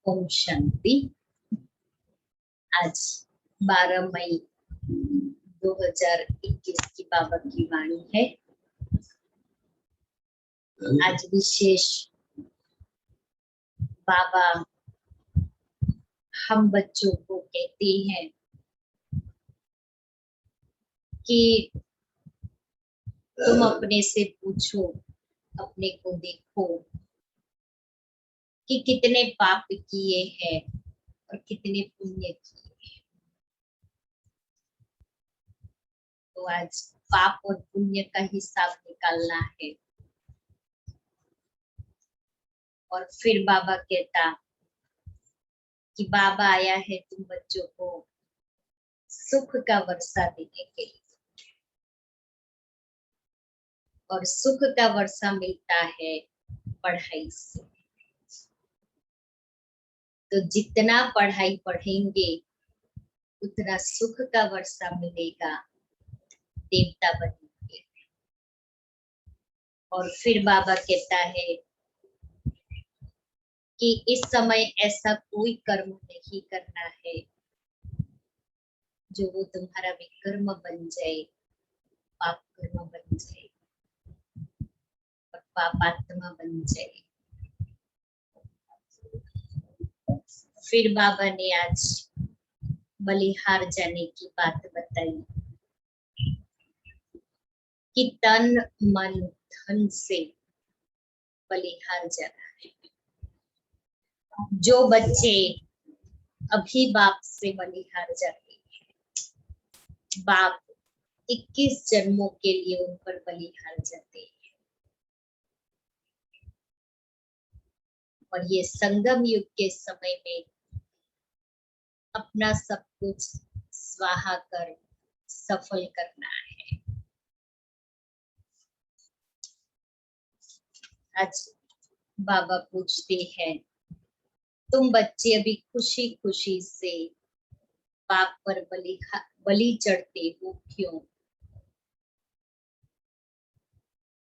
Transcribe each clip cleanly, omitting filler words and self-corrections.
ओम शांति। आज 12 मई 2021 की बाबा की वाणी है। आज विशेष बाबा हम बच्चों को कहते हैं कि तुम अपने से पूछो, अपने को देखो कि कितने पाप किए हैं और कितने पुण्य किए हैं। तो आज पाप और पुण्य का हिसाब निकालना है। और फिर बाबा कहता कि बाबा आया है तुम बच्चों को सुख का वर्षा देने के लिए, और सुख का वर्षा मिलता है पढ़ाई से। तो जितना पढ़ाई पढ़ेंगे उतना सुख का वर्षा मिलेगा, देवता बनेंगे। और फिर बाबा कहता है कि इस समय ऐसा कोई कर्म नहीं करना है जो वो तुम्हारा विकर्म बन जाए, पाप कर्म बन जाए और पापात्मा बन जाए। फिर बाबा ने आज बलिहार जाने की बात बताई कि तन मन धन से बलिहार जाना है। जो बच्चे अभी बाप से बलिहार जाते हैं, बाप 21 जन्मों के लिए उन पर बलिहार जाते हैं। और ये संगम युग के समय में अपना सब कुछ स्वाहा कर सफल करना है। आज बाबा पूछते हैं, तुम बच्चे अभी खुशी खुशी से बाप पर बलि चढ़ते हो, क्यों?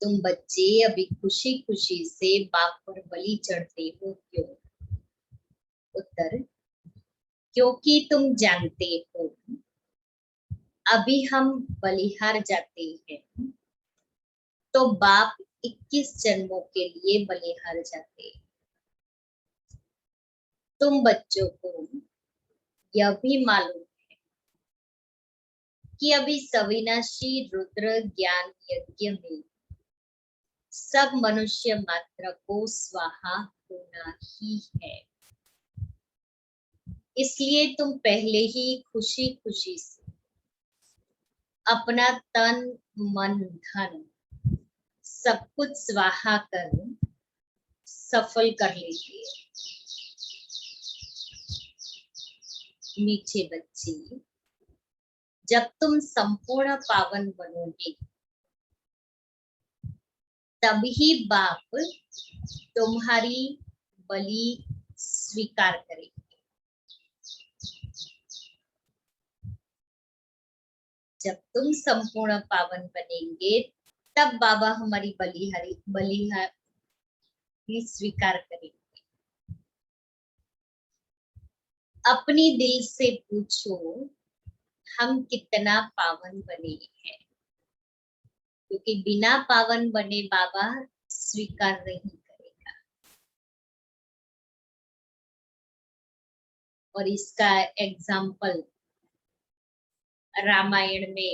तुम बच्चे अभी खुशी खुशी से बाप पर बलि चढ़ते हो, क्यों? उत्तर, क्योंकि तुम जानते हो अभी हम बलिहार जाते हैं तो बाप 21 जन्मों के लिए बलिहार जाते हैं। तुम बच्चों को यह भी मालूम है कि अभी सविनाशी रुद्र ज्ञान यज्ञ में सब मनुष्य मात्र को स्वाहा होना ही है। इसलिए तुम पहले ही खुशी खुशी से अपना तन मन धन सब कुछ स्वाहा कर सफल कर लेते। मीठे बच्चे, जब तुम संपूर्ण पावन बनोगे तभी बाप तुम्हारी बलि स्वीकार करेंगे। जब तुम संपूर्ण पावन बनेंगे तब बाबा हमारी बलिहारी स्वीकार करेंगे। अपनी दिल से पूछो, हम कितना पावन बने हैं, क्योंकि बिना पावन बने बाबा स्वीकार नहीं करेगा। और इसका एग्जाम्पल रामायण में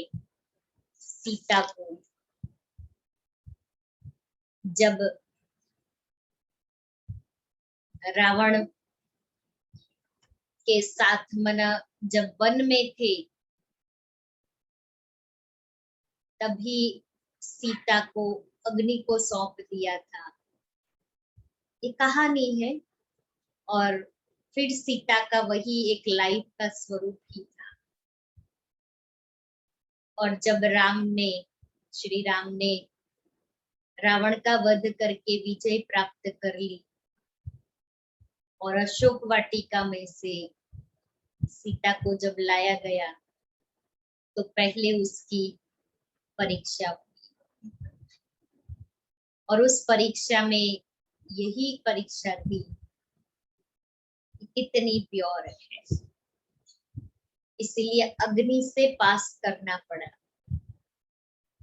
सीता को जब रावण के साथ जब वन में थे तभी सीता को अग्नि को सौंप दिया था। ये कहानी है। और फिर सीता का वही एक लाइफ का स्वरूप ही था। और जब श्री राम ने रावण का वध करके विजय प्राप्त कर ली और अशोक वाटिका में से सीता को जब लाया गया तो पहले उसकी परीक्षा हुई। और उस परीक्षा में यही परीक्षा थी कितनी प्योर है, इसलिए अग्नि से पास करना पड़ा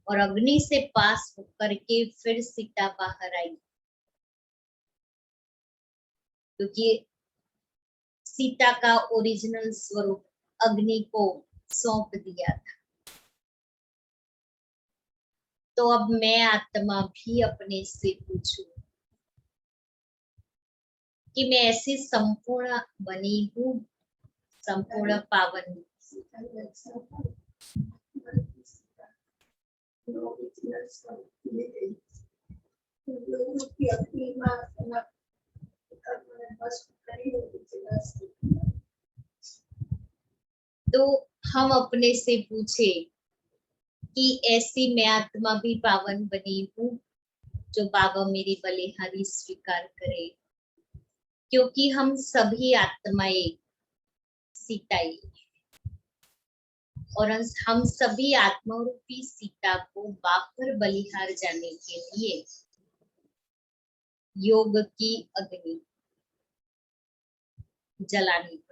और अग्नि से पास होकर के फिर सीता बाहर आई, क्योंकि सीता का ओरिजिनल स्वरूप अग्नि को सौंप दिया था। तो अब मैं आत्मा भी अपने से पूछूं कि मैं ऐसी संपूर्ण बनी हूँ, संपूर्ण पावन। तो हम अपने से पूछे कि ऐसी मैं आत्मा भी पावन बनी हूँ जो बाबा मेरी बलिहारी स्वीकार करे, क्योंकि हम सभी आत्माएं सीताई और हम सभी आत्मा रूपी सीता को बाप पर बलिहार जाने के लिए योग की अग्नि जलानी पड़ेगी,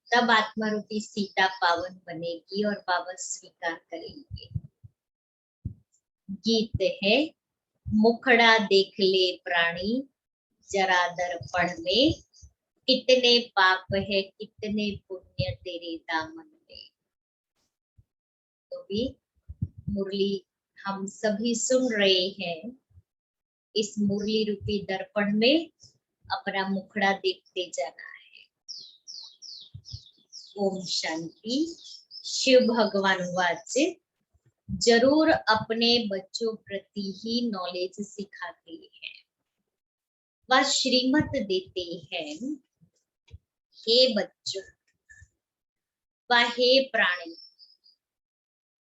तब आत्मा रूपी सीता पावन बनेगी और बाबा स्वीकार करेंगे। गीत है, मुखड़ा देख ले प्राणी जरा दर्पण में, कितने पाप है कितने पुण्य तेरे दामन में। तो भी मुरली हम सभी सुन रहे हैं, इस मुरली रूपी दर्पण में अपना मुखड़ा देखते जाना है। ओम शांति। शिव भगवान वाच्य जरूर अपने बच्चों प्रति ही नॉलेज सिखाते हैं, वह श्रीमत देते हैं। हे बच्चों, वह हे प्राणी,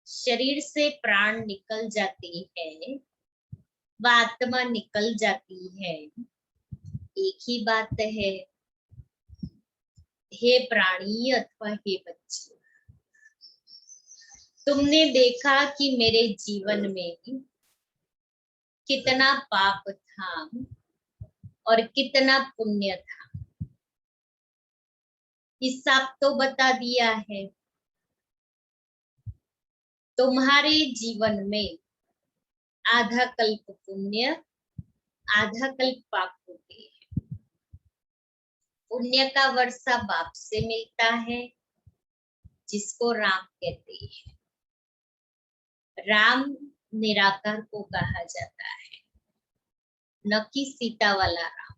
शरीर से प्राण निकल जाते हैं, वह आत्मा निकल जाती है, एक ही बात है। हे प्राणी अथवा हे बच्चे, तुमने देखा कि मेरे जीवन में कितना पाप था और कितना पुण्य था, हिसाब तो बता दिया है। तुम्हारे जीवन में आधा कल्प पुण्य आधा कल्प पाप होते हैं। पुण्य का वर्षा बाप से मिलता है, जिसको राम कहते हैं। राम निराकार को कहा जाता है, न कि सीता वाला राम।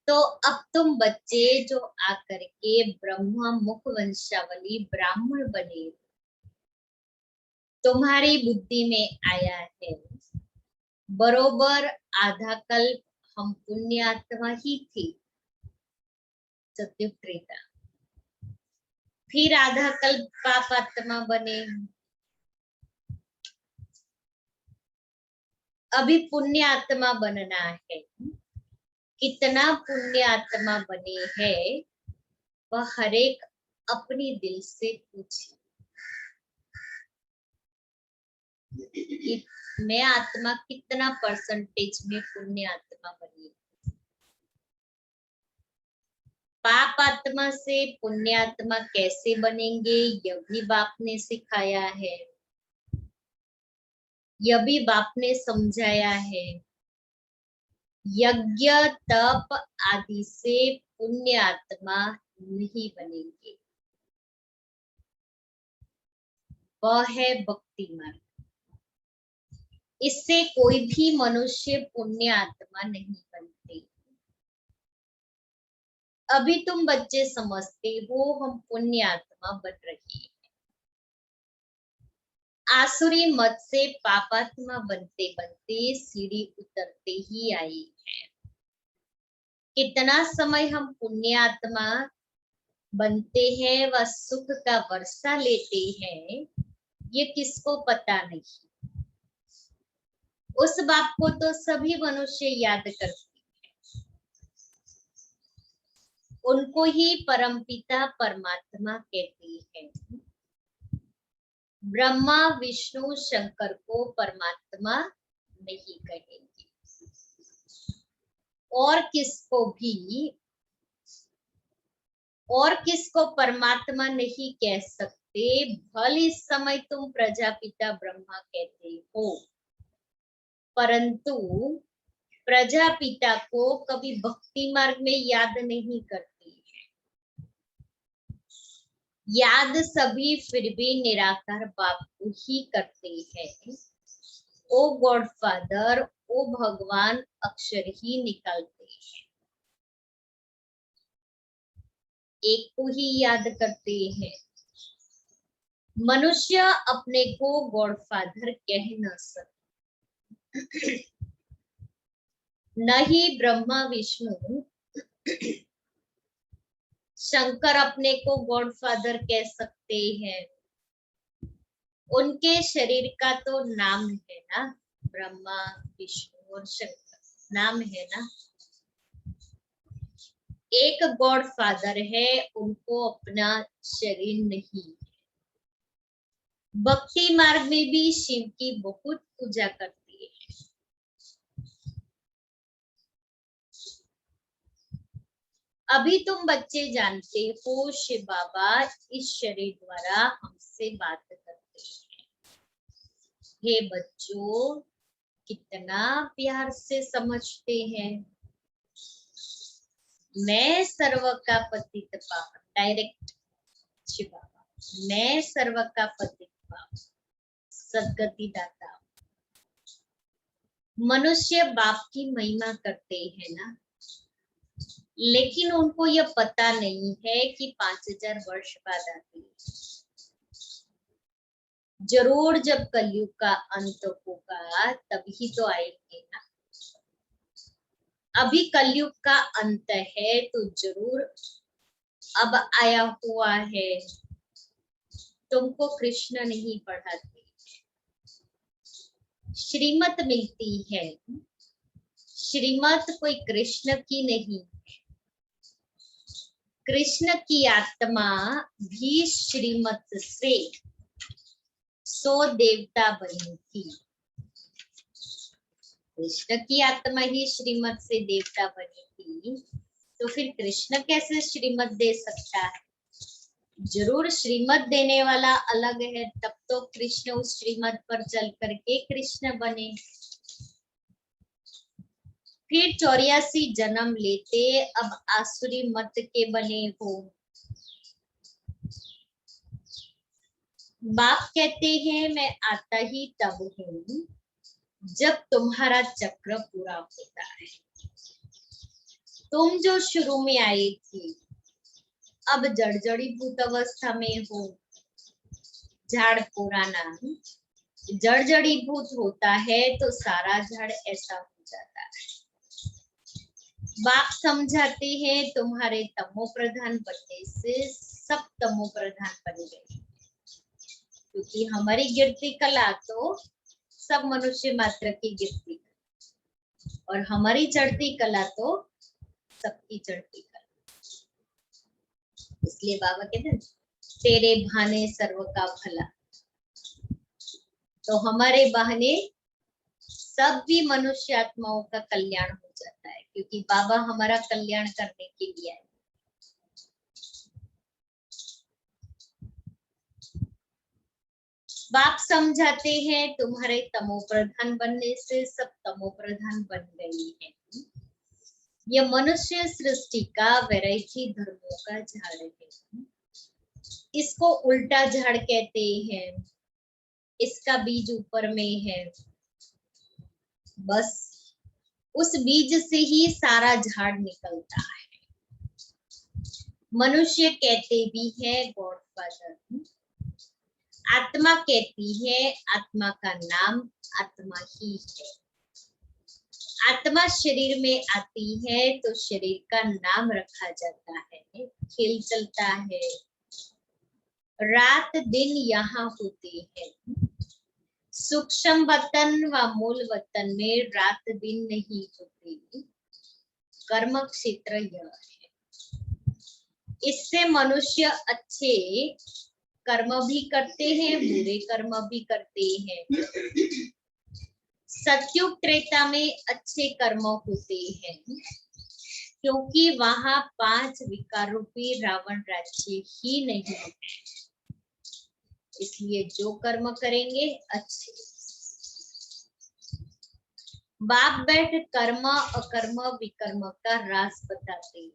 तो अब तुम बच्चे जो आकर के ब्रह्मा मुख वंशावली ब्राह्मण बने, तुम्हारी बुद्धि में आया है बरोबर आधा कल्प हम पुण्यात्मा ही थी, सत्युग त्रेता। फिर आधा कल्प पाप आत्मा बने, अभी पुण्य आत्मा बनना है। कितना पुण्य आत्मा बने हैं वह हर एक अपनी दिल से पूछे कि मैं आत्मा कितना परसेंटेज में पुण्य आत्मा बनी। पाप आत्मा से पुण्य आत्मा कैसे बनेंगे, यह भी बाप ने सिखाया है, यह भी बाप ने समझाया है। यज्ञ तप आदि से पुण्य आत्मा नहीं बनेंगे, वह है भक्ति मार्ग। इससे कोई भी मनुष्य पुण्य आत्मा नहीं बनते। अभी तुम बच्चे समझते हो हम पुण्य आत्मा बन रहे हैं। आसुरी मत से पापात्मा बनते बनते सीढ़ी उतरते ही आई है। कितना समय हम पुण्य आत्मा बनते हैं व सुख का वर्षा लेते हैं, ये किसको पता नहीं। उस बाप को तो सभी मनुष्य याद करते हैं, उनको ही परमपिता परमात्मा कहते हैं। ब्रह्मा विष्णु शंकर को परमात्मा नहीं कहेंगे, और किसको परमात्मा नहीं कह सकते, भले इस समय तुम प्रजापिता ब्रह्मा कहते हो, परंतु प्रजापिता को कभी भक्ति मार्ग में याद नहीं करते हैं। याद सभी फिर भी निराकार बाप को ही करते हैं। ओ गॉड फादर, ओ भगवान अक्षर ही निकालते हैं, एक को ही याद करते हैं। मनुष्य अपने को गॉड फादर कह न सकते, न ही ब्रह्मा विष्णु शंकर अपने को गॉड फादर कह सकते हैं। उनके शरीर का तो नाम है ना, ब्रह्मा विष्णु और शंकर नाम है ना। एक गॉड फादर है, उनको अपना शरीर नहीं है। भक्ति मार्ग में भी शिव की बहुत पूजा करती है। अभी तुम बच्चे जानते हो शिव बाबा इस शरीर द्वारा हमसे बात करते हैं। हे बच्चों, कितना प्यार से समझते हैं। मैं सर्व का पतित पावन, डायरेक्ट शिव बाबा, मैं सर्व का पतित पावन, सद्गति दाता। मनुष्य बाप की महिमा करते हैं ना, लेकिन उनको यह पता नहीं है कि 5000 वर्ष बाद आती है। जरूर जब कलयुग का अंत होगा तभी तो आएंगे ना। अभी कलयुग का अंत है तो जरूर अब आया हुआ है। तुमको कृष्ण नहीं पढ़ाते, श्रीमत मिलती है। श्रीमत कोई कृष्ण की नहीं, कृष्ण की आत्मा भी श्रीमत से 100 देवता बनी थी। कृष्ण की आत्मा ही श्रीमत से देवता बनी थी, तो फिर कृष्ण कैसे श्रीमत दे सकता है? जरूर श्रीमत देने वाला अलग है, तब तो कृष्ण उस श्रीमत पर चल करके कृष्ण बने। फिर 84 जन्म लेते, अब आसुरी मत के बने हो। बाप कहते हैं मैं आता ही तब हूँ जब तुम्हारा चक्र पूरा होता है। तुम जो शुरू में आई थी, अब जड़जड़ी भूत अवस्था में हो। झाड़ पुराना जड़जड़ी भूत होता है तो सारा झाड़ ऐसा हो जाता है। बाप समझाते हैं तुम्हारे तमो प्रधान बनने से सब तमो प्रधान बन गए, क्योंकि हमारी गिरती कला तो सब मनुष्य मात्र की गिरती और हमारी चढ़ती कला तो सबकी चढ़ती कला। इसलिए बाबा कहते हैं तेरे बहाने सर्व का भला। तो हमारे बहाने सब भी मनुष्य आत्माओं का कल्याण हो जाता है, क्योंकि बाबा हमारा कल्याण करने के लिए आए। बाप समझाते हैं तुम्हारे तमो प्रधान बनने से सब तमो प्रधान बन गई है। यह मनुष्य सृष्टि का वैरायटी धर्मों का झाड़ है। इसको उल्टा झाड़ कहते हैं। इसका बीज ऊपर में है, बस उस बीज से ही सारा झाड़ निकलता है। मनुष्य कहते भी है गॉड फादर, आत्मा कहती है आत्मा का नाम आत्मा ही है। आत्मा शरीर में आती है तो शरीर का नाम रखा जाता है, खेल चलता है। रात दिन यहाँ होते हैं। सूक्ष्म वतन व मूल वतन में रात दिन नहीं होती। कर्म क्षेत्र यह है। इससे मनुष्य अच्छे कर्म भी करते हैं, बुरे कर्म भी करते हैं। सतयुग त्रेता में अच्छे कर्म होते हैं, क्योंकि वहां 5 विकार रूपी रावण राज्य ही नहीं है, इसलिए जो कर्म करेंगे अच्छे। बाप बैठ कर्म अकर्म विकर्म का राज बताते हैं।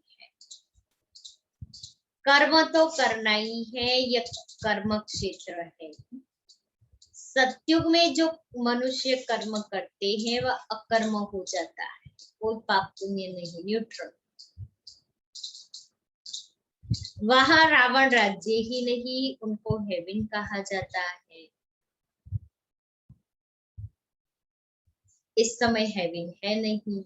कर्म तो करना ही है, यह कर्म क्षेत्र है। सतयुग में जो मनुष्य कर्म करते हैं वह अकर्म हो जाता है, कोई पाप पुण्य नहीं, न्यूट्रल। वहां रावण राज्य ही नहीं, उनको हेवन कहा जाता है। इस समय हेवन है नहीं।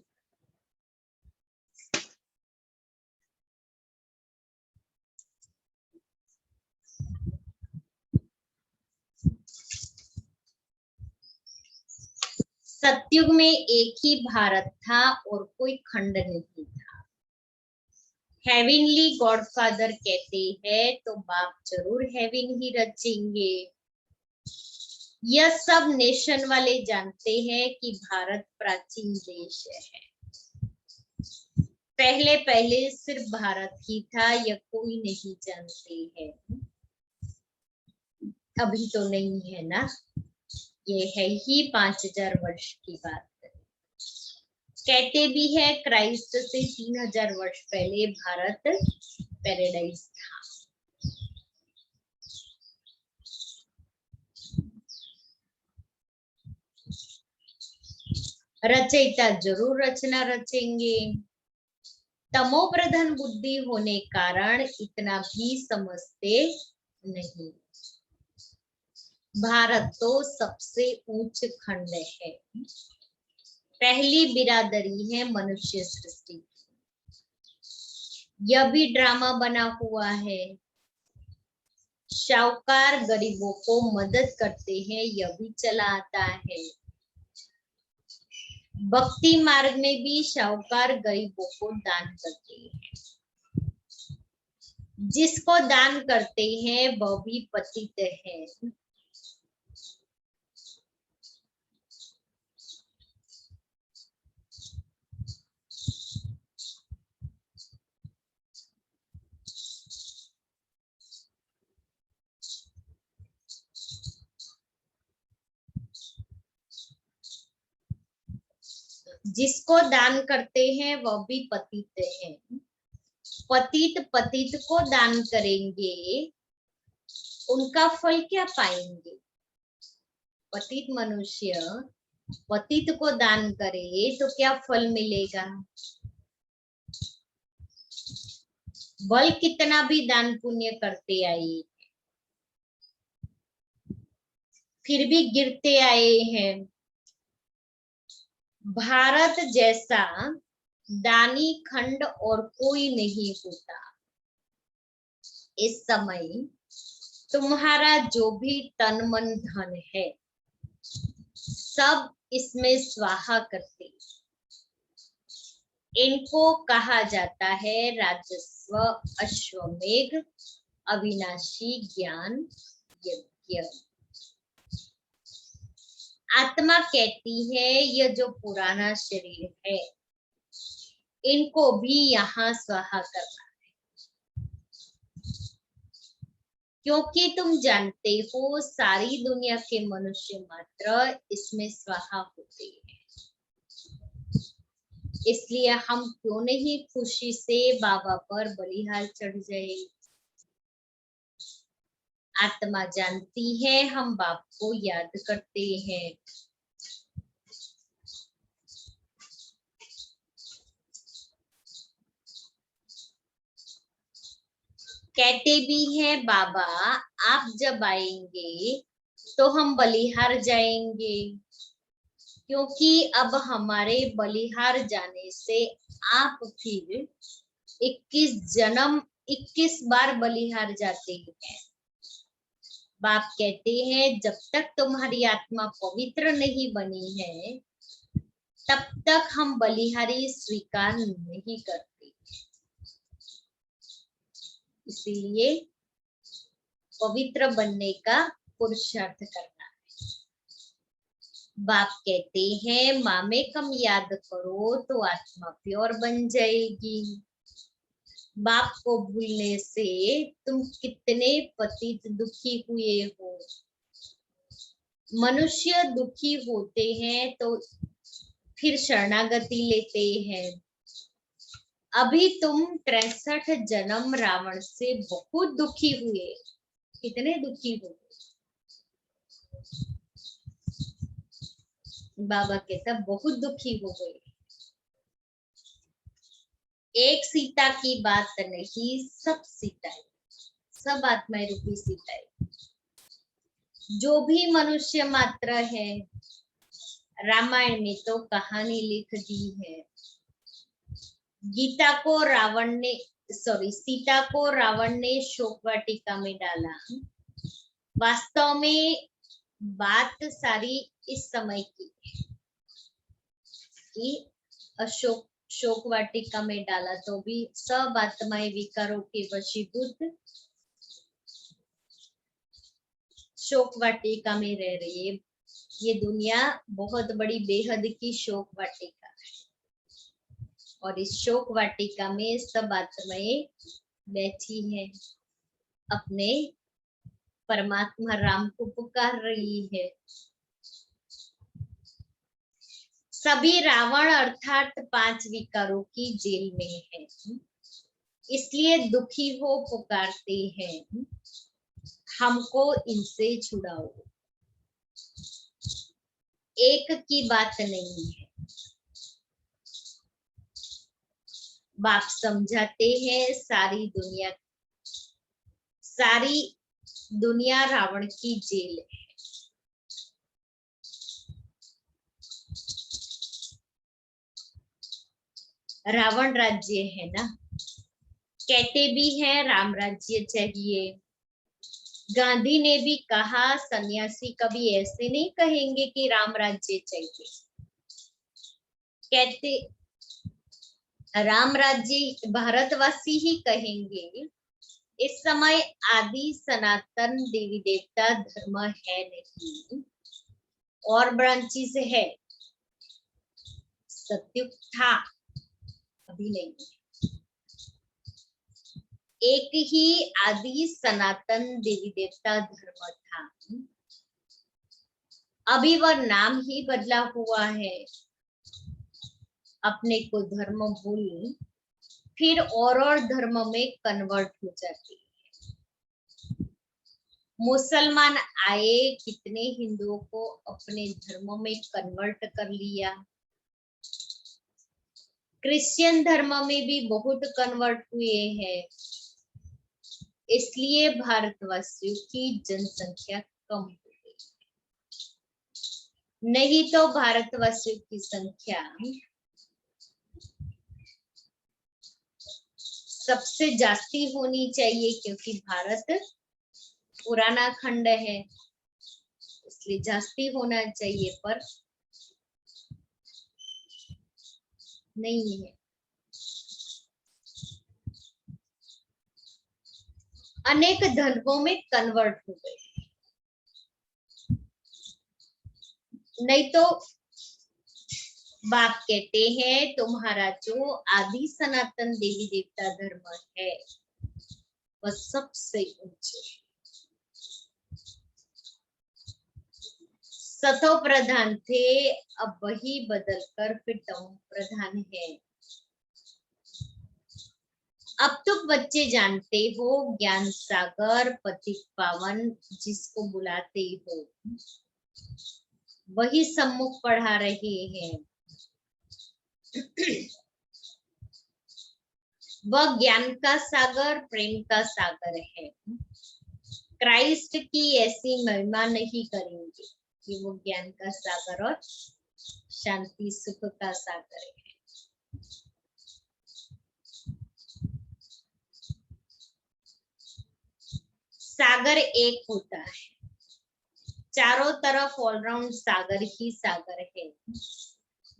सतयुग में एक ही भारत था और कोई खंड नहीं था। हेवनली गॉडफादर कहते हैं तो बाप जरूर हेवन ही रचेंगे। यह सब नेशन वाले जानते हैं कि भारत प्राचीन देश है। पहले पहले सिर्फ भारत ही था, यह कोई नहीं जानते हैं। अभी तो नहीं है ना, ये है ही 5000 वर्ष की बात। कहते भी है क्राइस्ट से 3000 वर्ष पहले भारत पैराडाइज था। रचयिता जरूर रचना रचेंगे। तमो प्रधान बुद्धि होने कारण इतना भी समझते नहीं। भारत तो सबसे ऊंच खंड है, पहली बिरादरी है मनुष्य सृष्टि। यह भी ड्रामा बना हुआ है। शाहूकार गरीबों को मदद करते हैं, यह भी चला आता है। भक्ति मार्ग में भी शाहूकार गरीबों को दान करते हैं। जिसको दान करते हैं वह भी पतित है। जिसको दान करते हैं वह भी पतित है। पतित पतित को दान करेंगे, उनका फल क्या पाएंगे? पतित मनुष्य पतित को दान करे तो क्या फल मिलेगा? बल कितना भी दान पुण्य करते आए फिर भी गिरते आए हैं। भारत जैसा दानी खंड और कोई नहीं होता। इस समय तुम्हारा जो भी तन मन धन है सब इसमें स्वाहा करते। इनको कहा जाता है राजस्व अश्वमेघ अविनाशी ज्ञान यज्ञ। आत्मा कहती है यह जो पुराना शरीर है इनको भी यहाँ स्वाहा करना है, क्योंकि तुम जानते हो सारी दुनिया के मनुष्य मात्र इसमें स्वाहा होते हैं। इसलिए हम क्यों नहीं खुशी से बाबा पर बलिहार चढ़ जाए। आत्मा जानती है हम बाप को याद करते हैं। कहते भी हैं बाबा आप जब आएंगे तो हम बलिहार जाएंगे, क्योंकि अब हमारे बलिहार जाने से आप फिर 21 बार बलिहार जाते हैं। बाप कहते हैं जब तक तुम्हारी आत्मा पवित्र नहीं बनी है तब तक हम बलिहारी स्वीकार नहीं करते। इसीलिए पवित्र बनने का पुरुषार्थ करना है। बाप कहते हैं माँ में कम याद करो तो आत्मा प्योर बन जाएगी। बाप को भूलने से तुम कितने पतित दुखी हुए हो। मनुष्य दुखी होते हैं तो फिर शरणागति लेते हैं। अभी तुम 63 जन्म रावण से बहुत दुखी हुए। कितने दुखी हुए। बाबा कहता बहुत दुखी हो गए। एक सीता की बात नहीं, सब सीताएं, सब आत्माएं रूपी सीताएं। जो भी मनुष्य मात्र है, रामायण में तो कहानी लिख दी है। गीता को रावण ने सीता को रावण ने शोक वाटिका में डाला। वास्तव में बात सारी इस समय की है कि अशोक शोक वाटिका में डाला तो भी सब आत्माएं विकारों के वशीभूत शोक वाटिका में रह रही है। ये दुनिया बहुत बड़ी बेहद की शोक वाटिका है और इस शोक वाटिका में सब आत्माएं बैठी हैं, अपने परमात्मा राम को पुकार रही है। सभी रावण अर्थात 5 विकारों की जेल में है, इसलिए दुखी हो पुकारते हैं हमको इनसे छुड़ाओ। एक की बात नहीं है। बाप समझाते हैं सारी दुनिया रावण की जेल है। रावण राज्य है ना। कहते भी हैं राम राज्य चाहिए। गांधी ने भी कहा सन्यासी कभी ऐसे नहीं कहेंगे कि राम राज्य चाहिए। कहते राम राज्य भारतवासी ही कहेंगे। इस समय आदि सनातन देवी देवता धर्म है नहीं, और ब्रांचेस है। सत्युग था, अभी नहीं। एक ही आदि सनातन देवी देवता धर्म था, अभी वह नाम ही बदला हुआ है। अपने को धर्म भूल फिर और धर्म में कन्वर्ट हो जाती है। मुसलमान आए, कितने हिंदुओं को अपने धर्म में कन्वर्ट कर लिया। क्रिश्चियन धर्म में भी बहुत कन्वर्ट हुए हैं, इसलिए भारतवासियों की जनसंख्या कम हो गई। नहीं तो भारतवासियों की संख्या सबसे जास्ती होनी चाहिए, क्योंकि भारत पुराना खंड है, इसलिए जास्ती होना चाहिए, पर नहीं है। अनेक धर्मों में कन्वर्ट हो गए। नहीं तो बाप कहते हैं तुम्हारा जो आदि सनातन देवी देवता धर्म है वह सबसे ऊंचे। सतो प्रधान थे, अब वही बदलकर फिर तमो प्रधान है। अब तो बच्चे जानते हो ज्ञान सागर पतित पावन जिसको बुलाते हो वही सम्मुख पढ़ा रहे हैं। वह ज्ञान का सागर प्रेम का सागर है। क्राइस्ट की ऐसी महिमा नहीं करेंगे कि वो ज्ञान का सागर और शांति सुख का सागर है। सागर एक होता है, चारों तरफ ऑलराउंड सागर ही सागर है।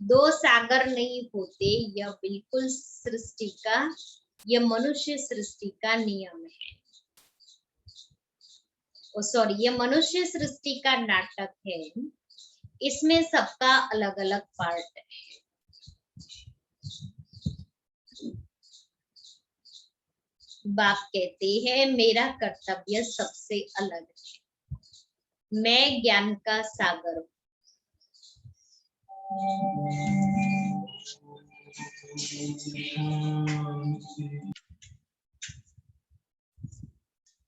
दो सागर नहीं होते, यह बिल्कुल सृष्टि का, यह मनुष्य सृष्टि का नियम है। यह मनुष्य सृष्टि का नाटक है। इसमें सबका अलग अलग पार्ट है। बाप कहते हैं मेरा कर्तव्य सबसे अलग है, मैं ज्ञान का सागर हूँ।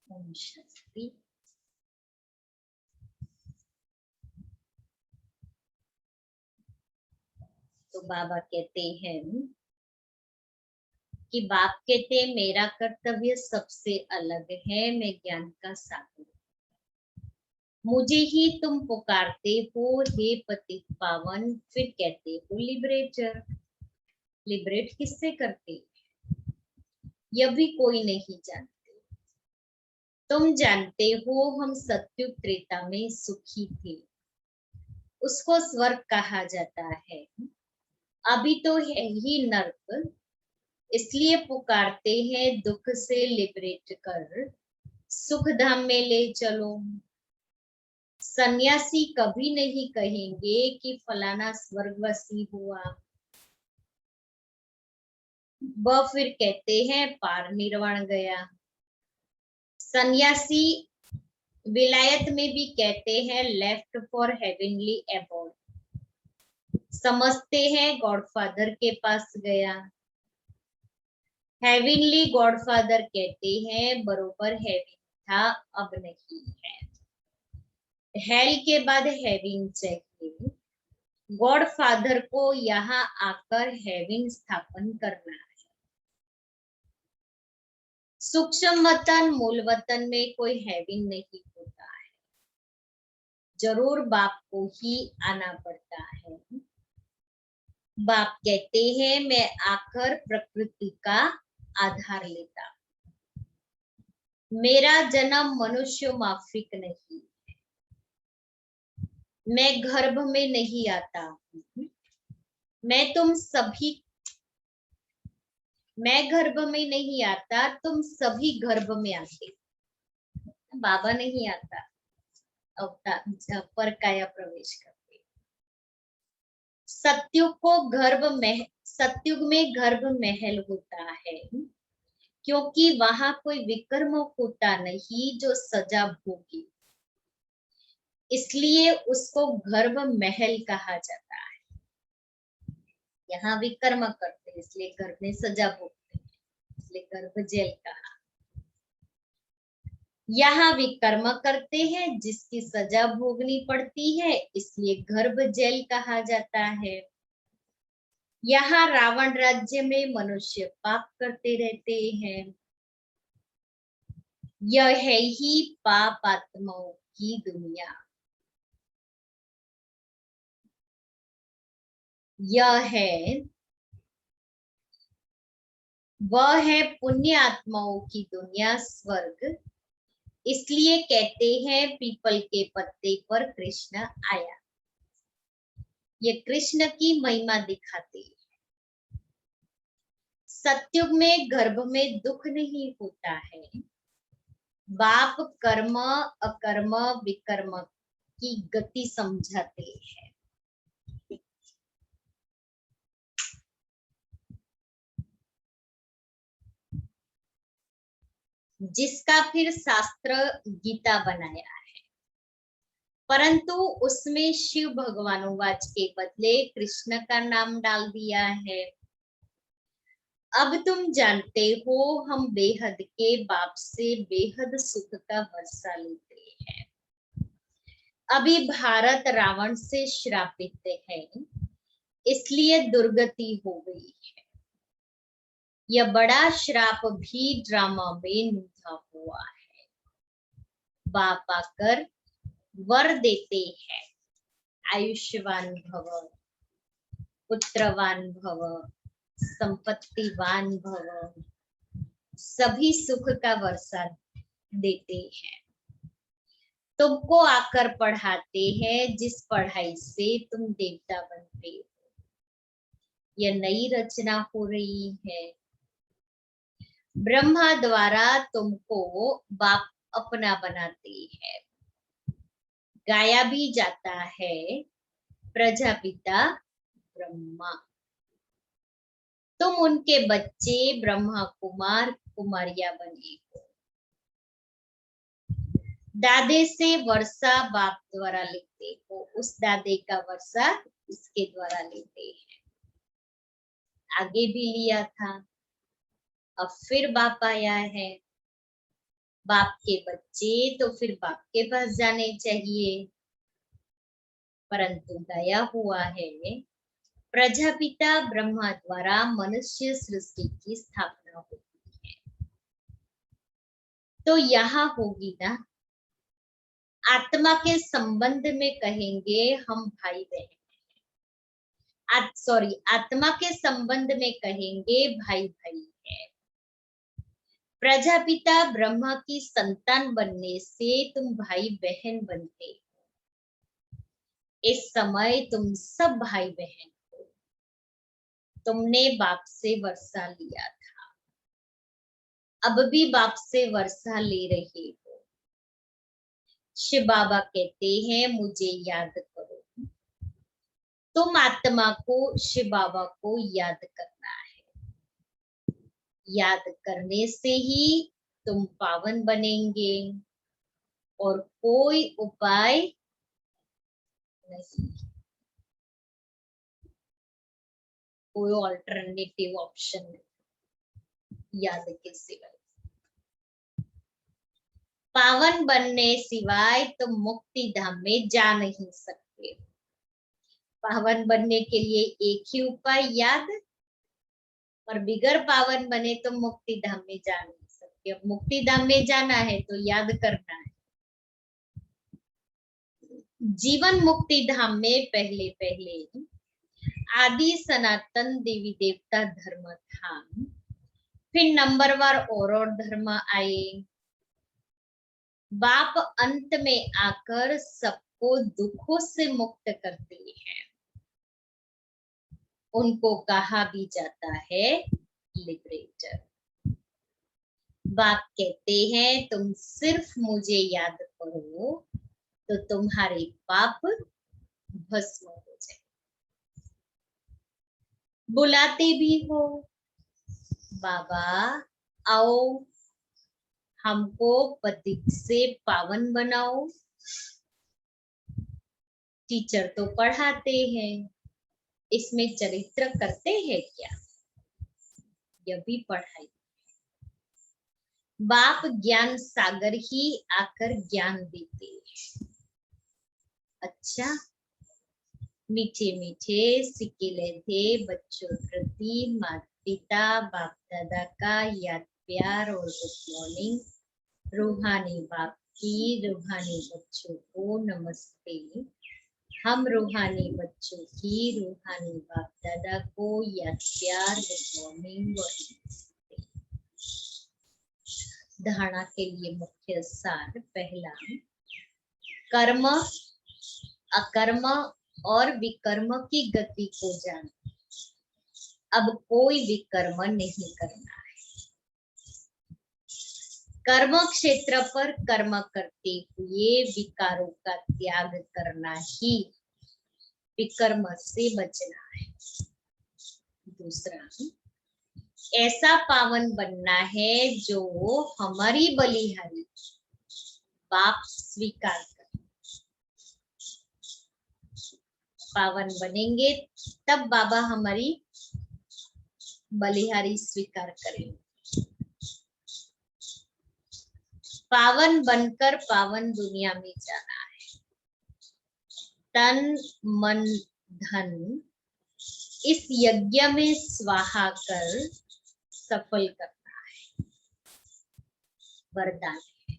ओम शांति। तो बाबा कहते हैं कि बाप कहते हैं मेरा कर्तव्य सबसे अलग है, मैं ज्ञान का सागर हूँ। मुझे ही तुम पुकारते हो हे पतित पावन, फिर कहते हो लिबरेटर। लिबरेट किससे करते यह भी कोई नहीं जानते। तुम जानते हो हम सत्युग त्रेता में सुखी थे, उसको स्वर्ग कहा जाता है। अभी तो है ही नर्क, इसलिए पुकारते हैं दुख से लिबरेट कर, सुख धाम में ले चलो। सन्यासी कभी नहीं कहेंगे कि फलाना स्वर्गवासी हुआ। वह फिर कहते हैं पार निर्वाण गया। सन्यासी विलायत में भी कहते हैं लेफ्ट फॉर हेवनली अबोर्ड, समझते हैं गॉडफादर के पास गया। हेवनली गॉडफादर कहते हैं बरोबर हेवन था, अब नहीं है। हेल के बाद हेवन चाहिए। गॉडफादर को यहाँ आकर हेवन स्थापन करना है। सूक्ष्म वतन मूल वतन में कोई हेवन नहीं होता है, जरूर बाप को ही आना पड़ता है। बाप कहते हैं मैं आकर प्रकृति का आधार लेता हूं। मेरा जन्म मनुष्य माफिक नहीं, मैं गर्भ में नहीं आता हूं। मैं गर्भ में नहीं आता, तुम सभी गर्भ में आते। बाबा नहीं आता, अवतार पर काया प्रवेश करते। सत्युग में गर्भ महल होता है, क्योंकि वहां कोई विकर्म होता नहीं जो सजा भोगी, इसलिए उसको गर्भ महल कहा जाता है। यहाँ विकर्म करते इसलिए गर्भ में सजा भोगते हैं, इसलिए गर्भ जेल कहा। यहाँ विकर्म करते हैं जिसकी सजा भोगनी पड़ती है, इसलिए गर्भ जेल कहा जाता है। यहाँ रावण राज्य में मनुष्य पाप करते रहते हैं। यह है ही पाप आत्माओं की दुनिया। वह है पुण्य आत्माओं की दुनिया, स्वर्ग। इसलिए कहते हैं पीपल के पत्ते पर कृष्ण आया। ये कृष्ण की महिमा दिखाते हैं। सत्युग में गर्भ में दुख नहीं होता है। बाप कर्म अकर्म विकर्म की गति समझाते हैं। जिसका फिर शास्त्र गीता बनाया है, परंतु उसमें शिव भगवानुवाच के बदले कृष्ण का नाम डाल दिया है। अब तुम जानते हो हम बेहद के बाप से बेहद सुख का वर्षा लेते हैं। अभी भारत रावण से श्रापित है, इसलिए दुर्गति हो गई है। यह बड़ा श्राप भी ड्रामा में नूथा हुआ है। बाप आकर वर देते हैं, आयुष्यवान भव, पुत्रवान भव, संपत्तिवान भव, सभी सुख का वर्षा देते हैं। तुमको आकर पढ़ाते हैं, जिस पढ़ाई से तुम देवता बनते हो। यह नई रचना हो रही है। ब्रह्मा द्वारा तुमको बाप अपना बनाते हैं। गाया भी जाता है प्रजापिता ब्रह्मा, तुम उनके बच्चे ब्रह्मा कुमार कुमारियां बने हो। दादे से वर्षा बाप द्वारा लेते हो, उस दादे का वर्षा इसके द्वारा लेते हैं। आगे भी लिया था, अब फिर बाप आया है। बाप के बच्चे तो फिर बाप के पास जाने चाहिए, परंतु दया हुआ है प्रजापिता ब्रह्मा द्वारा मनुष्य सृष्टि की स्थापना होती है। तो यहाँ होगी ना, आत्मा के संबंध में कहेंगे हम भाई बहन, आत्मा के संबंध में कहेंगे भाई भाई है। प्रजापिता ब्रह्मा की संतान बनने से तुम भाई बहन बनते हो। इस समय तुम सब भाई बहन हो। तुमने बाप से वर्षा लिया था, अब भी बाप से वर्षा ले रहे हो। शिव बाबा कहते हैं मुझे याद करो। तुम आत्मा को, शिव बाबा को याद करना है। याद करने से ही तुम पावन बनेंगे, और कोई उपाय नहीं, कोई ऑल्टरनेटिव ऑप्शन नहीं याद के सिवाय। पावन बनने सिवाय तुम मुक्ति धाम में जा नहीं सकते। पावन बनने के लिए एक ही उपाय, याद। और बिगर पावन बने तो मुक्ति धाम में जा नहीं सकते। अब मुक्ति धाम में जाना है तो याद करना है। जीवन मुक्ति धाम में पहले पहले आदि सनातन देवी देवता धर्म था, फिर नंबरवार और धर्म आए। बाप अंत में आकर सबको दुखों से मुक्त करते हैं। उनको कहा भी जाता है लिबरेटर। बाप कहते हैं तुम सिर्फ मुझे याद करो तो तुम्हारे पाप भस्म हो जाए। बुलाते भी हो, बाबा आओ हमको पतित से पावन बनाओ। टीचर तो पढ़ाते हैं, इसमें चरित्र करते हैं क्या? यह भी पढ़ाई। बाप ज्ञान सागर ही आकर ज्ञान देते हैं। अच्छा, मीठे मीठे सिक्के लेते बच्चों प्रति माता पिता बाप दादा का याद प्यार और गुड मॉर्निंग। रूहानी बाप की रूहानी बच्चों को नमस्ते। हम रूहानी बच्चों की रूहानी बाप दादा को याद प्यार गुड मॉर्निंग और नमस्ते। धारणा के लिए मुख्य सार, पहला, कर्म अकर्म और विकर्म की गति को जाना। अब कोई विकर्म नहीं करना है। कर्म क्षेत्र पर कर्म करते हुए विकारों का त्याग करना ही विकर्म से बचना है। दूसरा, ऐसा पावन बनना है जो हमारी बलिहारी बाप स्वीकार करे। पावन बनेंगे तब बाबा हमारी बलिहारी स्वीकार करेंगे। पावन बनकर पावन दुनिया में जाना है। तन मन धन इस यज्ञ में स्वाहा कर सफल करना है। वरदान है,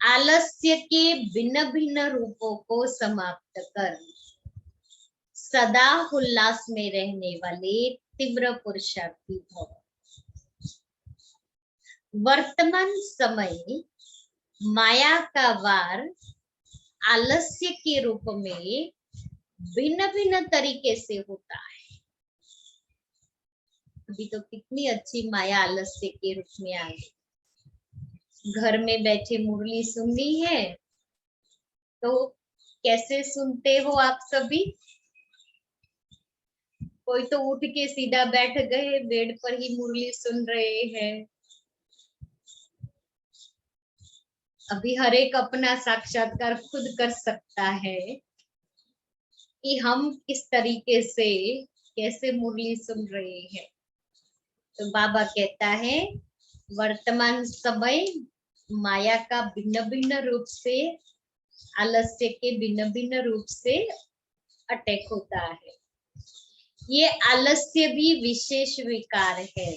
आलस्य के भिन्न भिन्न रूपों को समाप्त कर सदा उल्लास में रहने वाले तीव्र पुरुषार्थी भव। वर्तमान समय माया का वार आलस्य के रूप में भिन्न भिन्न तरीके से होता है। अभी तो कितनी अच्छी माया आलस्य के रूप में आ गई। घर में बैठे मुरली सुननी है तो कैसे सुनते हो आप सभी? कोई तो उठ के सीधा बैठ गए, बेड पर ही मुरली सुन रहे हैं। अभी हर एक अपना साक्षात्कार खुद कर सकता है कि हम किस तरीके से कैसे मुरली सुन रहे हैं। तो बाबा कहता है वर्तमान समय माया का भिन्न भिन्न रूप से, आलस्य के भिन्न भिन्न रूप से अटैक होता है। ये आलस्य भी विशेष विकार है।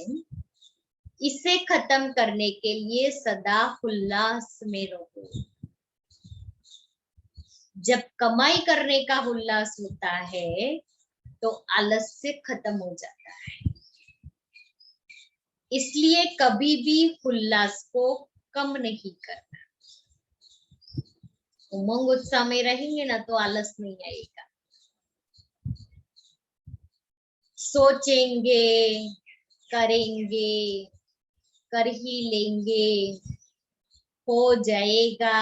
इसे खत्म करने के लिए सदा उल्लास में रहो। जब कमाई करने का उल्लास होता है तो आलस्य खत्म हो जाता है। इसलिए कभी भी उल्लास को कम नहीं करना। उमंग उत्साह में रहेंगे ना तो आलस नहीं आएगा। सोचेंगे, करेंगे, कर ही लेंगे, हो जाएगा,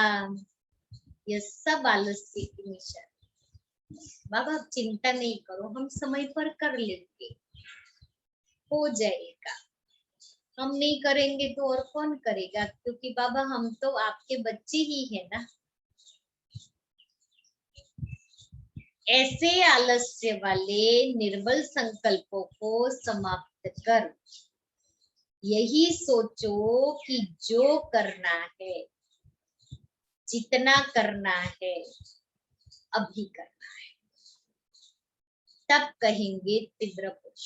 ये सब आलस्य की निशानी। बाबा आप चिंता नहीं करो, हम समय पर कर लेंगे, हो जाएगा। हम नहीं करेंगे तो और कौन करेगा? क्योंकि बाबा हम तो आपके बच्चे ही है ना। ऐसे आलस्य वाले निर्बल संकल्पों को समाप्त कर यही सोचो कि जो करना है, जितना करना है, अभी करना है। तब कहेंगे तीव्र पुरुष।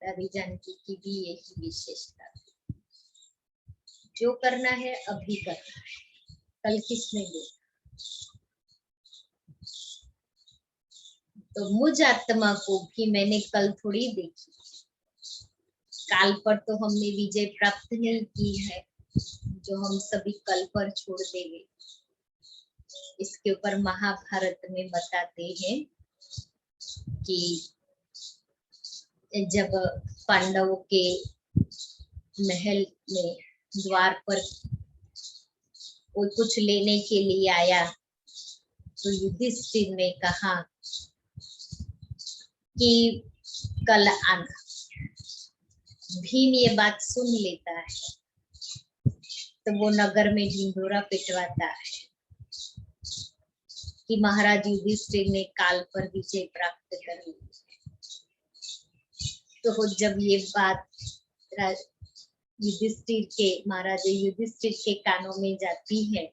रवि जानकी की भी यही विशेषता, जो करना है अभी करना है, कल किसने देखा। तो मुझ आत्मा को भी मैंने कल थोड़ी देखी, काल पर तो हमने विजय प्राप्त नहीं की है, जो हम सभी कल पर छोड़ देंगे। इसके ऊपर महाभारत में बताते हैं कि जब पांडवों के महल में द्वार पर कोई कुछ लेने के लिए आया तो युधिष्ठिर ने कहा कि कल आना। भीम ये बात सुन लेता है तो वो नगर में ढिंढोरा पिटवाता है कि महाराज युधिष्ठिर ने काल पर विजय प्राप्त कर ली। तो जब ये बात युधिष्ठिर के, महाराज युधिष्ठिर के कानों में जाती है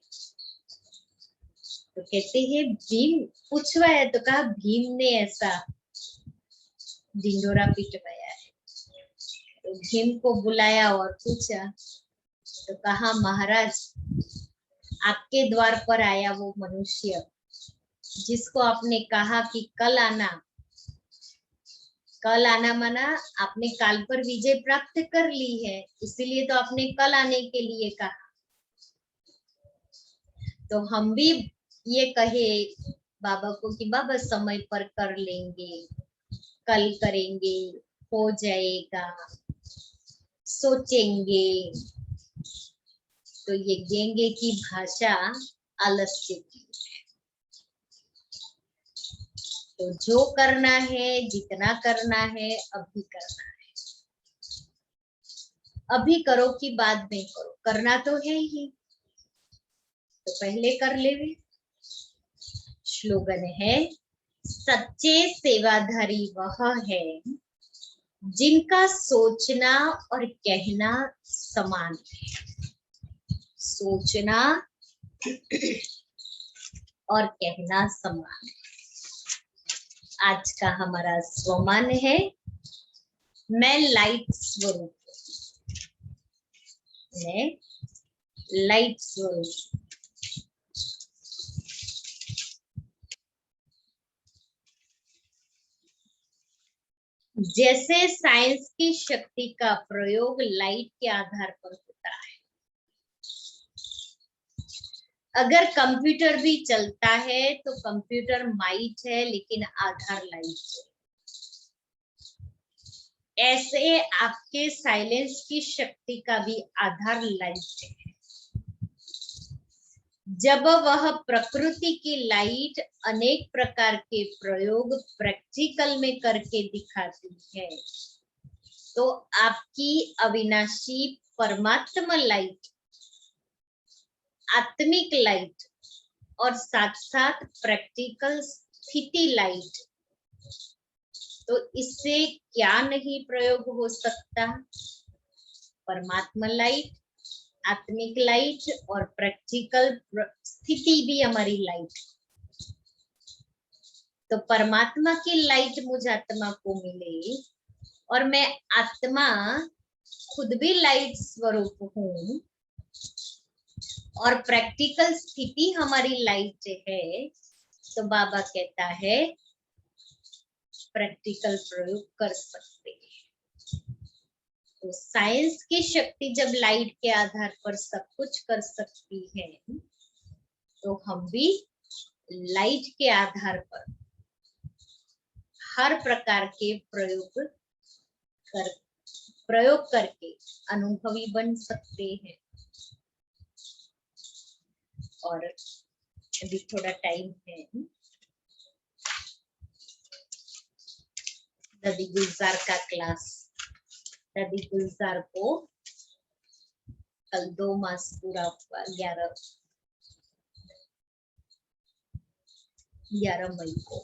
तो कहते हैं भीम पूछवाया, तो कहा भीम ने ऐसा ढिंढोरा पिटवाया है। तो भीम को बुलाया और पूछा तो कहा महाराज आपके द्वार पर आया वो मनुष्य जिसको आपने कहा कि कल आना, कल आना माना आपने काल पर विजय प्राप्त कर ली है, इसीलिए तो आपने कल आने के लिए कहा। तो हम भी ये कहे बाबा को कि बाबा समय पर कर लेंगे, कल करेंगे, हो जाएगा, सोचेंगे। तो ये गेंगे की भाषा आलस्य की। तो जो करना है, जितना करना है, अभी करना है। अभी करो कि बाद में करो, करना तो है ही, तो पहले कर ले। स्लोगन है सच्चे सेवाधारी वह है जिनका सोचना और कहना समान है। सोचना और कहना समान है। आज का हमारा स्वमान है मैं लाइट स्वरूप, मैं लाइट स्वरूप। जैसे साइंस की शक्ति का प्रयोग लाइट के आधार पर होता है, अगर कंप्यूटर भी चलता है तो कंप्यूटर माइट है लेकिन आधार लाइट है। ऐसे आपके साइलेंस की शक्ति का भी आधार लाइट है। जब वह प्रकृति की लाइट अनेक प्रकार के प्रयोग प्रैक्टिकल में करके दिखाती है, तो आपकी अविनाशी परमात्मा लाइट, आत्मिक लाइट और साथ साथ प्रैक्टिकल स्थिति लाइट, तो इससे क्या नहीं प्रयोग हो सकता? परमात्मा लाइट, आत्मिक लाइट और प्रैक्टिकल स्थिति भी हमारी लाइट। तो परमात्मा की लाइट मुझ आत्मा को मिले और मैं आत्मा खुद भी लाइट स्वरूप हूं और प्रैक्टिकल स्थिति हमारी लाइट है, तो बाबा कहता है प्रैक्टिकल प्रयोग कर सकते हैं। तो साइंस की शक्ति जब लाइट के आधार पर सब कुछ कर सकती है, तो हम भी लाइट के आधार पर हर प्रकार के प्रयोग करके अनुभवी बन सकते हैं। और अभी थोड़ा टाइम है, रवि गुलजार का क्लास, रवि गुलजार को कल 2 मास पूरा हुआ, 11 मई को,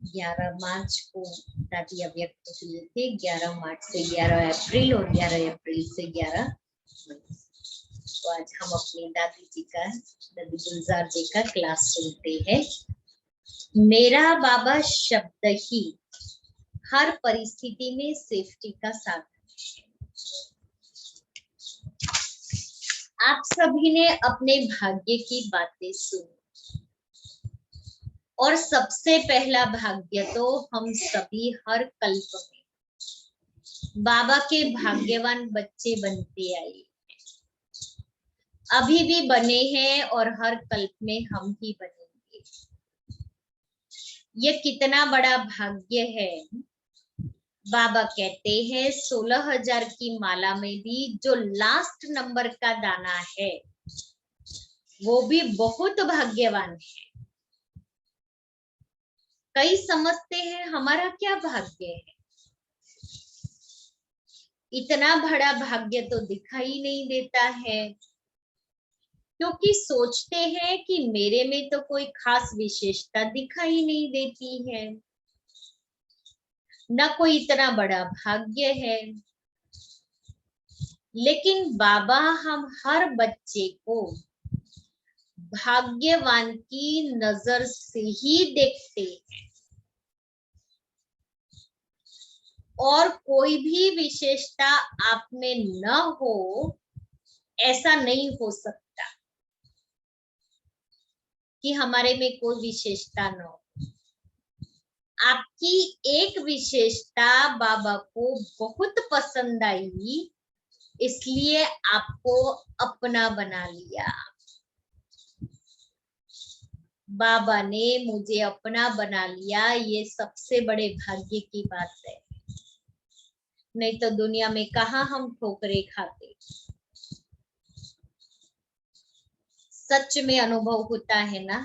11 मार्च को दादी अव्यक्त हुए थे, 11 मार्च से 11 अप्रैल और 11 अप्रैल से 11 मई। तो आज हम अपनी दादी जी का, दादी गुलजार जी का क्लास सुनते हैं। मेरा बाबा शब्द ही हर परिस्थिति में सेफ्टी का साधन है। आप सभी ने अपने भाग्य की बातें सुनी और सबसे पहला भाग्य तो हम सभी हर कल्प में बाबा के भाग्यवान बच्चे बनते आए, अभी भी बने हैं और हर कल्प में हम ही बनेंगे। ये कितना बड़ा भाग्य है। बाबा कहते हैं 16,000 की माला में भी जो लास्ट नंबर का दाना है वो भी बहुत भाग्यवान है। कई समझते हैं हमारा क्या भाग्य है, इतना बड़ा भाग्य तो दिखाई नहीं देता है, क्योंकि सोचते हैं कि मेरे में तो कोई खास विशेषता दिखाई नहीं देती है, न कोई इतना बड़ा भाग्य है। लेकिन बाबा हम हर बच्चे को भाग्यवान की नजर से ही देखते हैं और कोई भी विशेषता आप में न हो ऐसा नहीं हो सकता कि हमारे में कोई विशेषता न हो। आपकी एक विशेषता बाबा को बहुत पसंद आई, इसलिए आपको अपना बना लिया। बाबा ने मुझे अपना बना लिया, ये सबसे बड़े भाग्य की बात है। नहीं तो दुनिया में कहाँ हम ठोकरे खाते। सच में अनुभव होता है ना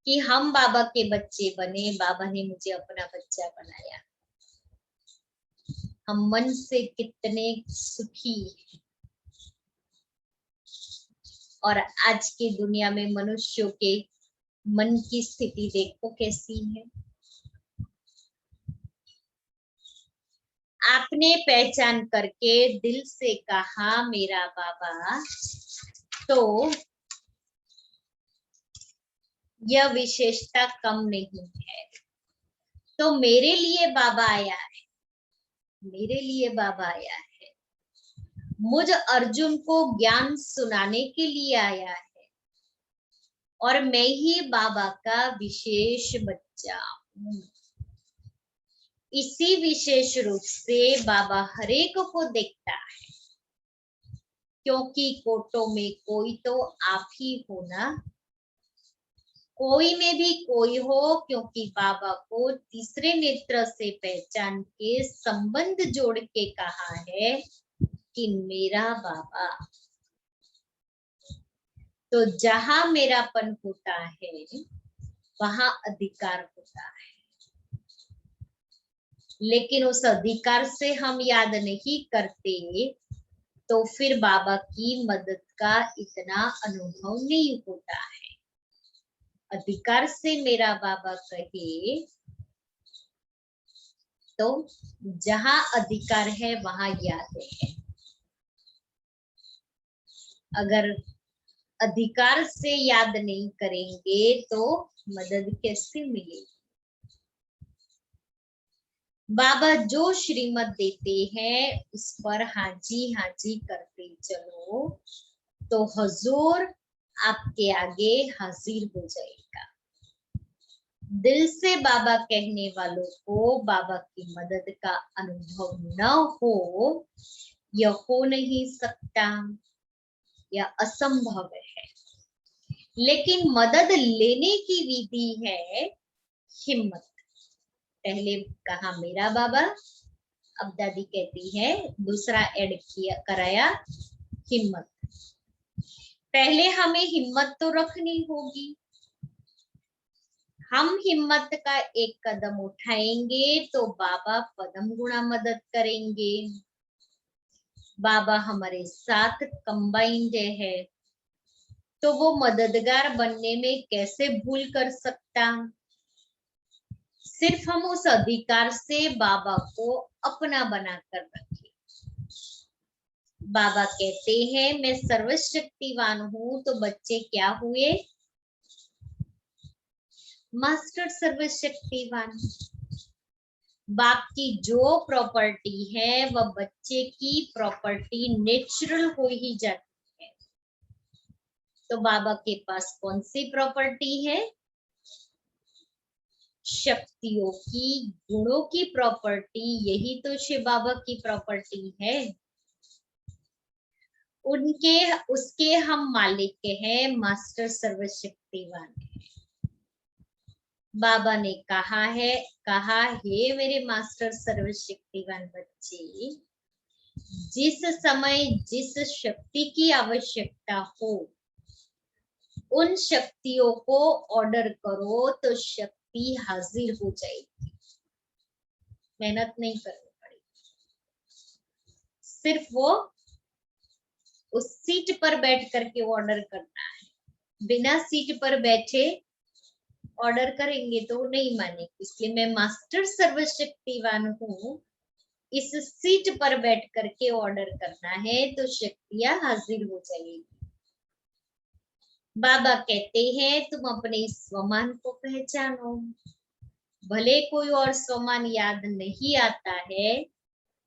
कि हम बाबा के बच्चे बने, बाबा ने मुझे अपना बच्चा बनाया। हम मन से कितने सुखी हैं। और आज की दुनिया में मनुष्यों के मन की स्थिति देखो कैसी है। आपने पहचान करके दिल से कहा मेरा बाबा, तो यह विशेषता कम नहीं है। तो मेरे लिए बाबा आया है, मेरे लिए बाबा आया है, मुझ अर्जुन को ज्ञान सुनाने के लिए आया है और मैं ही बाबा का विशेष बच्चा हूँ। इसी विशेष रूप से बाबा हरेक को देखता है, क्योंकि कोटों में कोई तो आप ही हो ना, कोई में भी कोई हो, क्योंकि बाबा को तीसरे नेत्र से पहचान के संबंध जोड़ के कहा है कि मेरा बाबा। तो जहां मेरापन होता है वहां अधिकार होता है, लेकिन उस अधिकार से हम याद नहीं करते तो फिर बाबा की मदद का इतना अनुभव नहीं होता है। अधिकार से मेरा बाबा कहे तो जहां अधिकार है वहां याद है। अगर अधिकार से याद नहीं करेंगे तो मदद कैसे मिलेगी। बाबा जो श्रीमत देते हैं उस पर हाजी हाजी करते चलो तो हजूर आपके आगे हाजिर हो जाएगा। दिल से बाबा कहने वालों को बाबा की मदद का अनुभव न हो, यह हो नहीं सकता, यह असंभव है। लेकिन मदद लेने की विधि है हिम्मत। पहले कहा मेरा बाबा, अब दादी कहती है दूसरा ऐड किया कराया हिम्मत। पहले हमें हिम्मत तो रखनी होगी। हम हिम्मत का एक कदम उठाएंगे तो बाबा पदम गुणा मदद करेंगे। बाबा हमारे साथ कंबाइंड है तो वो मददगार बनने में कैसे भूल कर सकता। सिर्फ हम उस अधिकार से बाबा को अपना बनाकर रखें। बाबा कहते हैं मैं सर्वशक्तिवान हूं, तो बच्चे क्या हुए? मास्टर सर्वशक्तिवान। बाप की जो प्रॉपर्टी है वह बच्चे की प्रॉपर्टी नेचुरल हो ही जाती है। तो बाबा के पास कौन सी प्रॉपर्टी है? शक्तियों की, गुणों की प्रॉपर्टी। यही तो शिव बाबा की प्रॉपर्टी है। उनके उसके हम मालिक हैं, मास्टर सर्वशक्तिवान है। बाबा ने कहा हे मेरे मास्टर सर्वशक्तिवान बच्चे, जिस समय जिस शक्ति की आवश्यकता हो उन शक्तियों को ऑर्डर करो तो शक्ति हाजिर हो जाएगी। मेहनत नहीं करनी पड़ेगी, सिर्फ वो उस सीट पर बैठ करके ऑर्डर करना है। बिना सीट पर बैठे ऑर्डर करेंगे तो नहीं मानेंगे। इसलिए मैं मास्टर सर्वशक्तिवान हूँ, इस सीट पर बैठ करके ऑर्डर करना है तो शक्तियां हाजिर हो जाएगी। बाबा कहते हैं तुम अपने स्वमान को पहचानो। भले कोई और स्वमान याद नहीं आता है,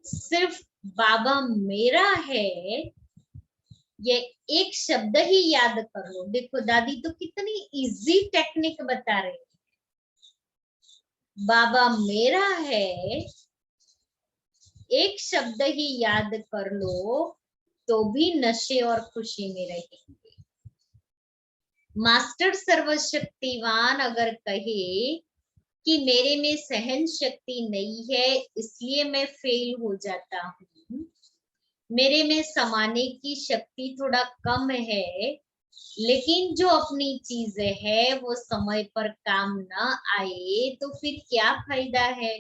सिर्फ बाबा मेरा है ये एक शब्द ही याद कर लो। देखो दादी तो कितनी इजी टेक्निक बता रही है। बाबा मेरा है एक शब्द ही याद कर लो तो भी नशे और खुशी में रहेंगे। मास्टर सर्वशक्तिवान अगर कहे कि मेरे में सहन शक्ति नहीं है इसलिए मैं फेल हो जाता हूँ, मेरे में समाने की शक्ति थोड़ा कम है, लेकिन जो अपनी चीजें है वो समय पर काम ना आए तो फिर क्या फायदा है।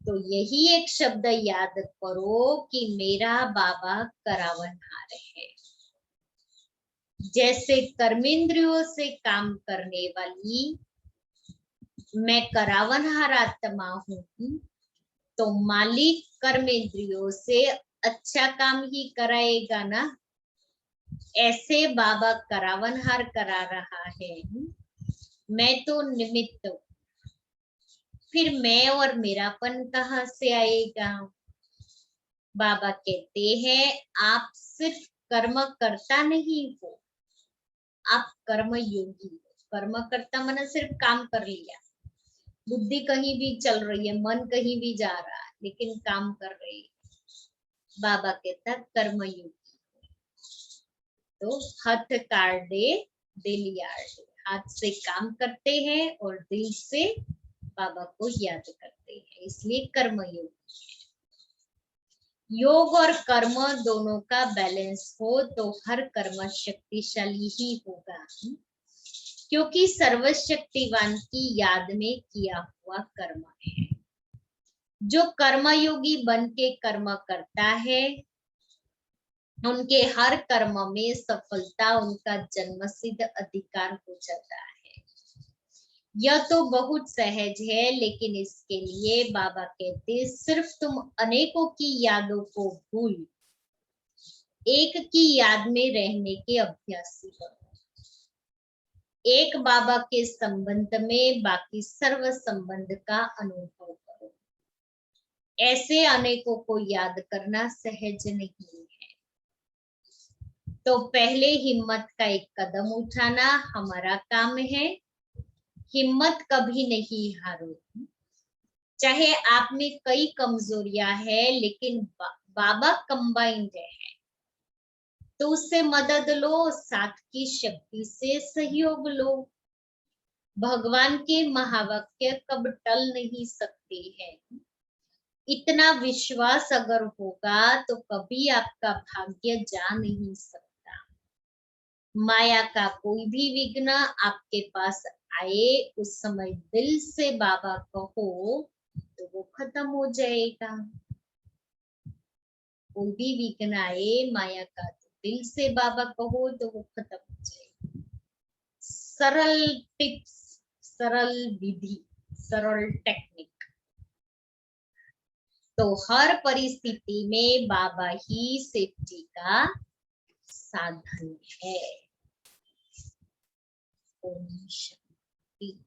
तो यही एक शब्द याद करो कि मेरा बाबा करावनहार है। जैसे कर्मेंद्रियों से काम करने वाली मैं करावनहार आत्मा हूँ, तो मालिक कर्मेंद्रियों से अच्छा काम ही कराएगा ना। ऐसे बाबा करावनहार करा रहा है, मैं तो निमित्त हूँ। फिर मैं और मेरापन कहाँ से आएगा। बाबा कहते हैं आप सिर्फ कर्म करता नहीं हो, आप कर्म योगी हो। कर्म करता माना सिर्फ काम कर लिया, बुद्धि कहीं भी चल रही है, मन कहीं भी जा रहा है, लेकिन काम कर रही है। बाबा कहता कर्म योगी। तो हथ काटे दिल यार्डे, हाथ से काम करते हैं और दिल से बाबा को याद करते हैं, इसलिए कर्म योगी। योग और कर्म दोनों का बैलेंस हो तो हर कर्म शक्तिशाली ही होगा, क्योंकि सर्वशक्तिवान की याद में किया हुआ कर्म है। जो कर्मयोगी बन के कर्म करता है, उनके हर कर्म में सफलता उनका जन्मसिद्ध अधिकार हो जाता है। यह तो बहुत सहज है, लेकिन इसके लिए बाबा कहते सिर्फ तुम अनेकों की यादों को भूल एक की याद में रहने के अभ्यासी बनो। एक बाबा के संबंध में बाकी सर्व संबंध का अनुभव करो। ऐसे अनेकों को याद करना सहज नहीं है। तो पहले हिम्मत का एक कदम उठाना हमारा काम है। हिम्मत कभी नहीं हारो। चाहे आप में कई कमजोरियां है, लेकिन बाबा कंबाइंड है, तो उससे मदद लो, साथ की शक्ति से सहयोग लो। भगवान के महावाक्य कब टल नहीं सकते हैं। इतना विश्वास अगर होगा तो कभी आपका भाग्य जा नहीं सकता। माया का कोई भी विघ्न आपके पास आए, उस समय दिल से बाबा कहो तो वो खत्म हो जाएगा। कोई भी विघ्न आए माया का, तो दिल से बाबा कहो तो वो खत्म हो जाएगा। सरल टिप्स, सरल विधि, सरल टेक्निक। तो हर परिस्थिति में बाबा ही सेफ्टी का साधन है। ओम शांति।